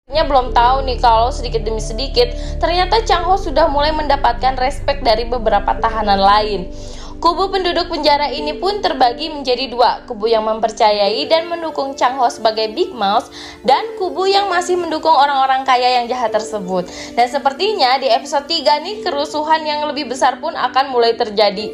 Belum tahu nih kalau sedikit demi sedikit ternyata Chang Ho sudah mulai mendapatkan respek dari beberapa tahanan lain. Kubu penduduk penjara ini pun terbagi menjadi dua, kubu yang mempercayai dan mendukung Chang Ho sebagai Big Mouth dan kubu yang masih mendukung orang-orang kaya yang jahat tersebut. Dan sepertinya di episode 3 nih kerusuhan yang lebih besar pun akan mulai terjadi.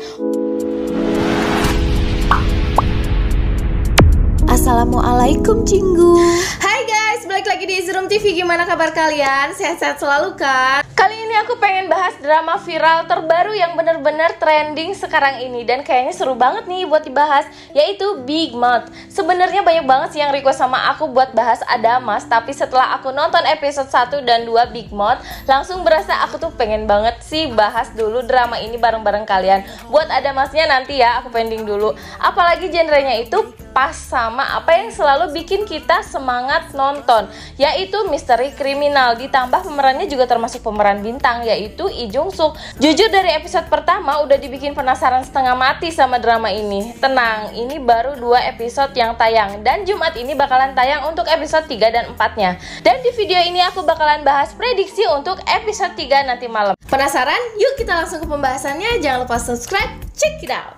Assalamualaikum Cinggu. Hai guys, balik lagi di Easy Room TV. Gimana kabar kalian? Sehat-sehat selalu kan? Kali ini aku pengen bahas drama viral terbaru yang bener-bener trending sekarang ini dan kayaknya seru banget nih buat dibahas, yaitu Big Mouth. Sebenarnya banyak banget sih yang request sama aku buat bahas Adamas, tapi setelah aku nonton episode 1 dan 2 Big Mouth, langsung berasa aku tuh pengen banget sih bahas dulu drama ini bareng-bareng kalian. Buat Adamasnya nanti ya, aku pending dulu. Apalagi genrenya itu pas sama apa yang selalu bikin kita semangat nonton, yaitu misteri kriminal. Ditambah pemerannya juga termasuk pemeran bintang, yaitu Lee Jung Suk. Jujur dari episode pertama udah dibikin penasaran setengah mati sama drama ini. Tenang, ini baru 2 episode yang tayang dan Jumat ini bakalan tayang untuk episode 3 dan 4-nya. Dan di video ini aku bakalan bahas prediksi untuk episode 3 nanti malam. Penasaran? Yuk kita langsung ke pembahasannya. Jangan lupa subscribe, check it out.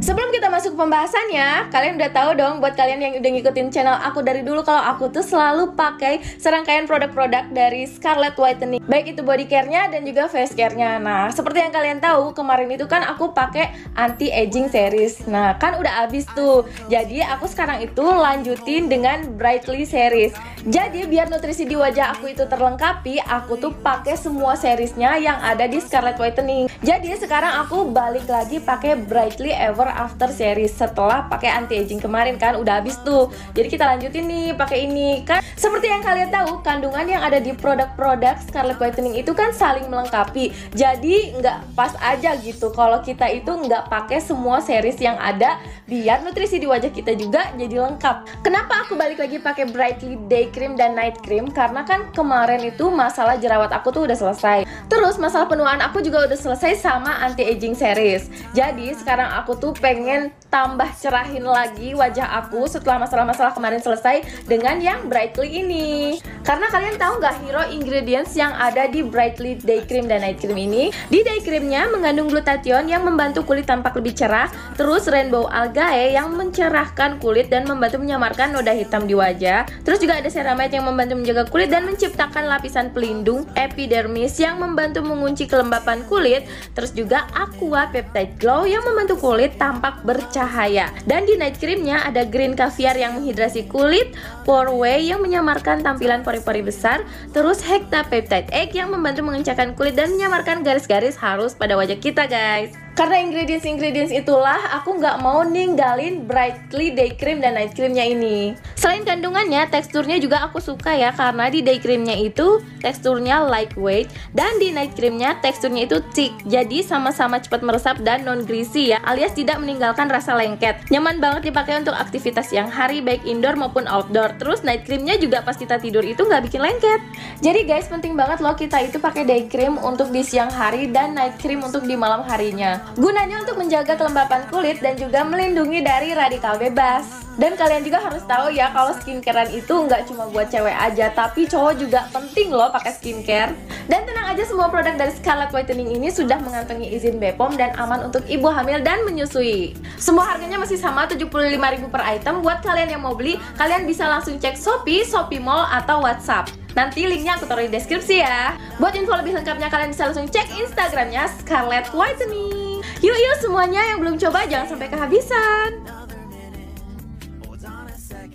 Sebelum kita masuk ke pembahasannya, kalian udah tahu dong buat kalian yang udah ngikutin channel aku dari dulu kalau aku tuh selalu pakai serangkaian produk-produk dari Scarlett Whitening, baik itu body care-nya dan juga face care-nya. Nah, seperti yang kalian tahu, kemarin itu kan aku pakai anti-aging series. Nah, kan udah habis tuh. Jadi, aku sekarang itu lanjutin dengan Brightly series. Jadi, biar nutrisi di wajah aku itu terlengkapi, aku tuh pakai semua seriesnya yang ada di Scarlett Whitening. Jadi, sekarang aku balik lagi pakai Brightly Ever After series setelah pakai anti aging kemarin kan udah habis tuh. Jadi kita lanjutin nih pakai ini kan. Seperti yang kalian tahu, kandungan yang ada di produk-produk Scarlett Whitening itu kan saling melengkapi. Jadi nggak pas aja gitu kalau kita itu nggak pakai semua series yang ada, biar nutrisi di wajah kita juga jadi lengkap. Kenapa aku balik lagi pakai Brightly Day Cream dan Night Cream? Karena kan kemarin itu masalah jerawat aku tuh udah selesai. Terus masalah penuaan aku juga udah selesai sama anti aging series. Jadi sekarang aku tuh pengen tambah cerahin lagi wajah aku setelah masalah-masalah kemarin selesai dengan yang Brightly ini. Karena kalian tahu nggak hero ingredients yang ada di Brightly Day Cream dan Night Cream ini? Di Day Creamnya mengandung glutathione yang membantu kulit tampak lebih cerah, terus rainbow algae yang mencerahkan kulit dan membantu menyamarkan noda hitam di wajah. Terus juga ada ceramide yang membantu menjaga kulit dan menciptakan lapisan pelindung epidermis yang membantu mengunci kelembapan kulit. Terus juga Aqua Peptide Glow yang membantu kulit tampak bercahaya. Dan di night creamnya ada green caviar yang menghidrasi kulit, pore way yang menyamarkan tampilan pori-pori besar, terus Hecta Peptide Egg yang membantu mengencangkan kulit dan menyamarkan garis-garis halus pada wajah kita guys. Karena ingredients itulah aku nggak mau ninggalin Brightly Day Cream dan Night Creamnya ini. Selain kandungannya, teksturnya juga aku suka ya, karena di Day Creamnya itu teksturnya lightweight dan di Night Creamnya teksturnya itu thick. Jadi sama-sama cepat meresap dan non greasy ya, alias tidak meninggalkan rasa lengket. Nyaman banget dipakai untuk aktivitas siang hari baik indoor maupun outdoor. Terus Night Creamnya juga pas kita tidur itu nggak bikin lengket. Jadi guys, penting banget loh kita itu pakai Day Cream untuk di siang hari dan Night Cream untuk di malam harinya. Gunanya untuk menjaga kelembapan kulit dan juga melindungi dari radikal bebas. Dan kalian juga harus tahu ya kalau skincarean itu nggak cuma buat cewek aja, tapi cowok juga penting loh pakai skincare. Dan tenang aja, semua produk dari Scarlett Whitening ini sudah mengantongi izin BPOM dan aman untuk ibu hamil dan menyusui. Semua harganya masih sama 75.000 per item. Buat kalian yang mau beli, kalian bisa langsung cek Shopee, Shopee Mall atau WhatsApp. Nanti linknya aku taruh di deskripsi ya. Buat info lebih lengkapnya kalian bisa langsung cek Instagramnya Scarlett Whitening. Yuk semuanya yang belum coba jangan sampai kehabisan.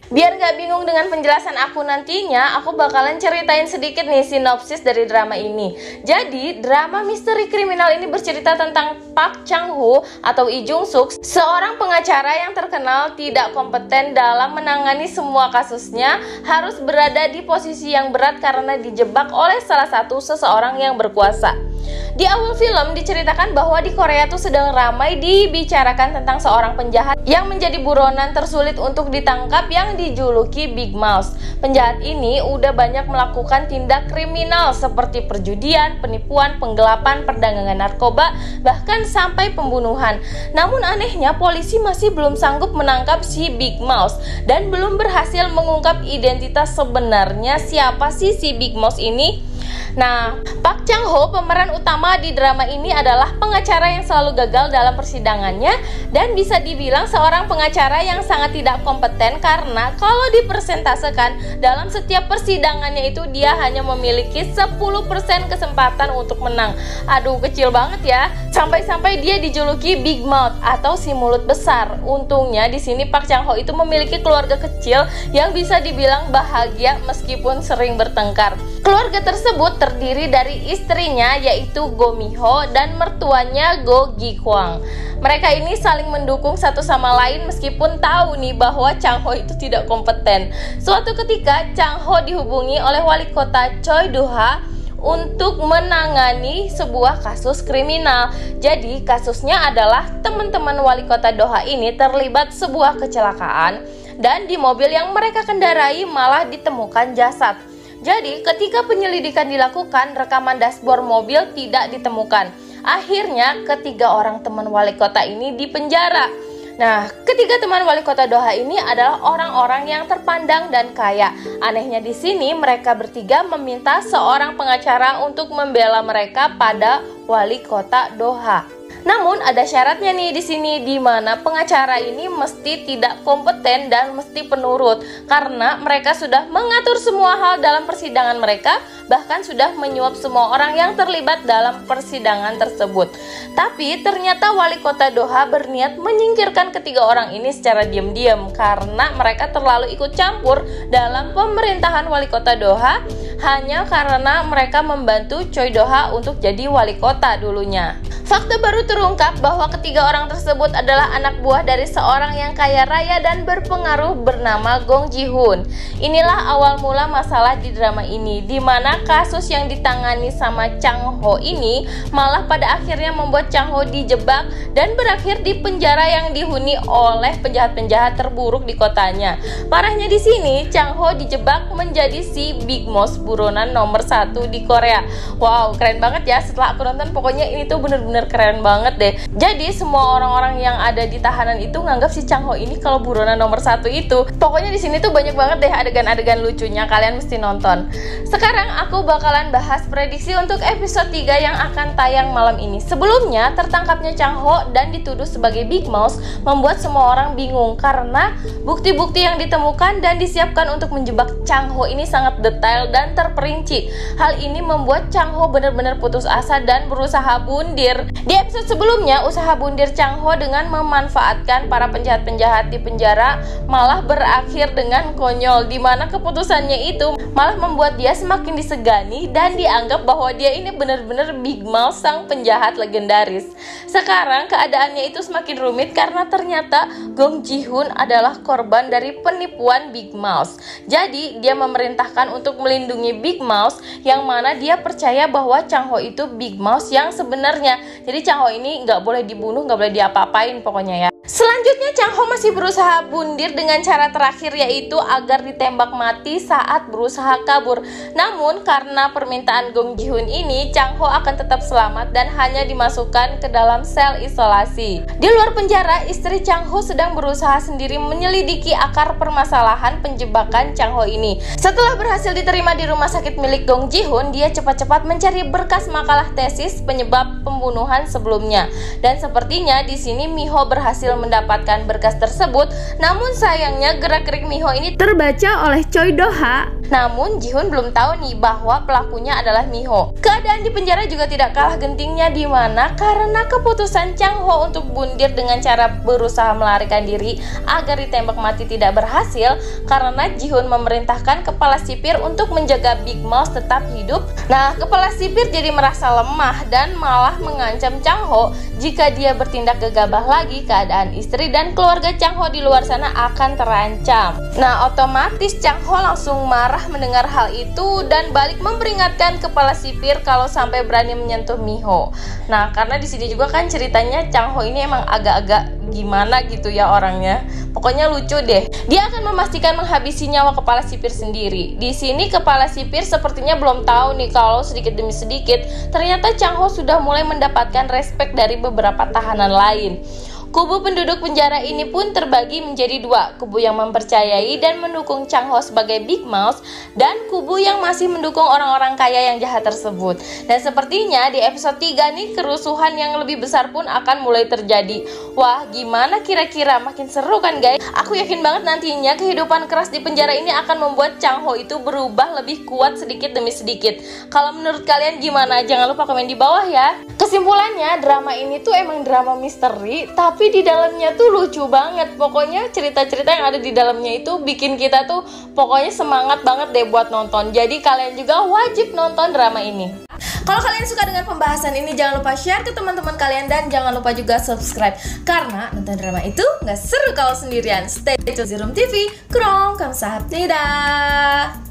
Biar gak bingung dengan penjelasan aku nantinya, aku bakalan ceritain sedikit nih sinopsis dari drama ini. Jadi, drama misteri kriminal ini bercerita tentang Park Chang Ho atau Lee Jung Suk, seorang pengacara yang terkenal tidak kompeten dalam menangani semua kasusnya, harus berada di posisi yang berat karena dijebak oleh salah satu seseorang yang berkuasa. Di awal film diceritakan bahwa di Korea tuh sedang ramai dibicarakan tentang seorang penjahat yang menjadi buronan tersulit untuk ditangkap yang dijuluki Big Mouse. Penjahat ini udah banyak melakukan tindak kriminal seperti perjudian, penipuan, penggelapan, perdagangan narkoba, bahkan sampai pembunuhan. Namun anehnya polisi masih belum sanggup menangkap si Big Mouse dan belum berhasil mengungkap identitas sebenarnya siapa sih si Big Mouse ini. Nah, Park Chang Ho pemeran utama di drama ini adalah pengacara yang selalu gagal dalam persidangannya dan bisa dibilang seorang pengacara yang sangat tidak kompeten karena kalau dipersentasekan dalam setiap persidangannya itu dia hanya memiliki 10% kesempatan untuk menang. Aduh, kecil banget ya. Sampai-sampai dia dijuluki Big Mouth atau si mulut besar. Untungnya di sini Park Chang Ho itu memiliki keluarga kecil yang bisa dibilang bahagia meskipun sering bertengkar. Keluarga tersebut terdiri dari istrinya yaitu Go Mi-ho dan mertuanya Go Gi-kwang. Mereka ini saling mendukung satu sama lain meskipun tahu nih bahwa Chang Ho itu tidak kompeten. Suatu ketika Chang Ho dihubungi oleh wali kota Choi Do-ha untuk menangani sebuah kasus kriminal. Jadi kasusnya adalah teman-teman wali kota Doha ini terlibat sebuah kecelakaan dan di mobil yang mereka kendarai malah ditemukan jasad. Jadi ketika penyelidikan dilakukan, rekaman dashboard mobil tidak ditemukan. Akhirnya ketiga orang teman wali kota ini dipenjara. Nah, ketiga teman wali kota Doha ini adalah orang-orang yang terpandang dan kaya. Anehnya di sini mereka bertiga meminta seorang pengacara untuk membela mereka pada wali kota Doha. Namun ada syaratnya nih di sini, di mana pengacara ini mesti tidak kompeten dan mesti penurut karena mereka sudah mengatur semua hal dalam persidangan mereka, bahkan sudah menyuap semua orang yang terlibat dalam persidangan tersebut. Tapi ternyata wali kota Doha berniat menyingkirkan ketiga orang ini secara diam-diam karena mereka terlalu ikut campur dalam pemerintahan wali kota Doha hanya karena mereka membantu Choi Do-ha untuk jadi wali kota dulunya. Fakta baru terungkap bahwa ketiga orang tersebut adalah anak buah dari seorang yang kaya raya dan berpengaruh bernama Gong Ji-hoon. Inilah awal mula masalah di drama ini, di mana kasus yang ditangani sama Chang Ho ini malah pada akhirnya membuat Chang Ho dijebak dan berakhir di penjara yang dihuni oleh penjahat-penjahat terburuk di kotanya. Parahnya di sini, Chang Ho dijebak menjadi si Big Mouse, buronan nomor 1 di Korea. Wow, keren banget ya. Setelah aku nonton, pokoknya ini tuh bener-bener keren banget deh. Jadi semua orang-orang yang ada di tahanan itu nganggap si Chang Ho ini kalau buronan nomor 1 itu. Pokoknya di sini tuh banyak banget deh adegan-adegan lucunya, kalian mesti nonton. Sekarang aku bakalan bahas prediksi untuk episode 3 yang akan tayang malam ini. Sebelumnya, tertangkapnya Chang Ho dan dituduh sebagai Big Mouse membuat semua orang bingung karena bukti-bukti yang ditemukan dan disiapkan untuk menjebak Chang Ho ini sangat detail dan terperinci. Hal ini membuat Chang Ho benar-benar putus asa dan berusaha bundir. Di episode sebelumnya, usaha bundir Chang Ho dengan memanfaatkan para penjahat-penjahat di penjara malah berakhir dengan konyol, di mana keputusannya itu malah membuat dia semakin disegani dan dianggap bahwa dia ini benar-benar Big Mouse, sang penjahat legendaris. Sekarang keadaannya itu semakin rumit karena ternyata Gong Ji-hoon adalah korban dari penipuan Big Mouse. Jadi dia memerintahkan untuk melindungi Big Mouse, yang mana dia percaya bahwa Chang Ho itu Big Mouse yang sebenarnya. Jadi Chang Ho ini nggak boleh dibunuh, nggak boleh diapa-apain pokoknya ya. Selanjutnya Chang Ho masih berusaha bundir dengan cara terakhir, yaitu agar ditembak mati saat berusaha kabur. Namun karena permintaan Gong Ji-hoon ini, Chang Ho akan tetap selamat dan hanya dimasukkan ke dalam sel isolasi. Di luar penjara, istri Chang Ho sedang berusaha sendiri menyelidiki akar permasalahan penjebakan Chang Ho ini. Setelah berhasil diterima di rumah sakit milik Gong Ji-hoon, dia cepat-cepat mencari berkas makalah tesis penyebab pembunuhan sebelumnya. Dan sepertinya di sini Mi-ho berhasil mendapatkan berkas tersebut. Namun sayangnya gerak-gerik Mi-ho ini terbaca oleh Choi Do-ha. Namun Ji-hoon belum tahu nih bahwa pelakunya adalah Mi-ho. Keadaan di penjara juga tidak kalah gentingnya, di mana karena keputusan Chang Ho untuk bundir dengan cara berusaha melarikan diri agar ditembak mati tidak berhasil karena Ji-hoon memerintahkan kepala sipir untuk menjaga Big Mouse tetap hidup. Nah, kepala sipir jadi merasa lemah dan malah mengancam Chang Ho jika dia bertindak gegabah lagi keadaannya sang istri dan keluarga Chang Ho di luar sana akan terancam. Nah, otomatis Chang Ho langsung marah mendengar hal itu dan balik memperingatkan kepala sipir kalau sampai berani menyentuh Miho. Nah, karena di sini juga kan ceritanya Chang Ho ini emang agak-agak gimana gitu ya orangnya. Pokoknya lucu deh. Dia akan memastikan menghabisi nyawa kepala sipir sendiri. Di sini kepala sipir sepertinya belum tahu nih kalau sedikit demi sedikit ternyata Chang Ho sudah mulai mendapatkan respek dari beberapa tahanan lain. Kubu penduduk penjara ini pun terbagi menjadi dua, kubu yang mempercayai dan mendukung Chang Ho sebagai Big Mouth dan kubu yang masih mendukung orang-orang kaya yang jahat tersebut. Dan sepertinya di episode 3 nih kerusuhan yang lebih besar pun akan mulai terjadi. Wah, gimana kira-kira? Makin seru kan guys? Aku yakin banget nantinya kehidupan keras di penjara ini akan membuat Chang Ho itu berubah lebih kuat sedikit demi sedikit. Kalau menurut kalian gimana? Jangan lupa komen di bawah ya. Kesimpulannya, drama ini tuh emang drama misteri, tapi di dalamnya tuh lucu banget. Pokoknya cerita-cerita yang ada di dalamnya itu bikin kita tuh pokoknya semangat banget deh buat nonton. Jadi kalian juga wajib nonton drama ini. Kalau kalian suka dengan pembahasan ini, jangan lupa share ke teman-teman kalian dan jangan lupa juga subscribe. Karena nonton drama itu nggak seru kalau sendirian. Stay tune di Room TV. Kurang, kamsahamnida.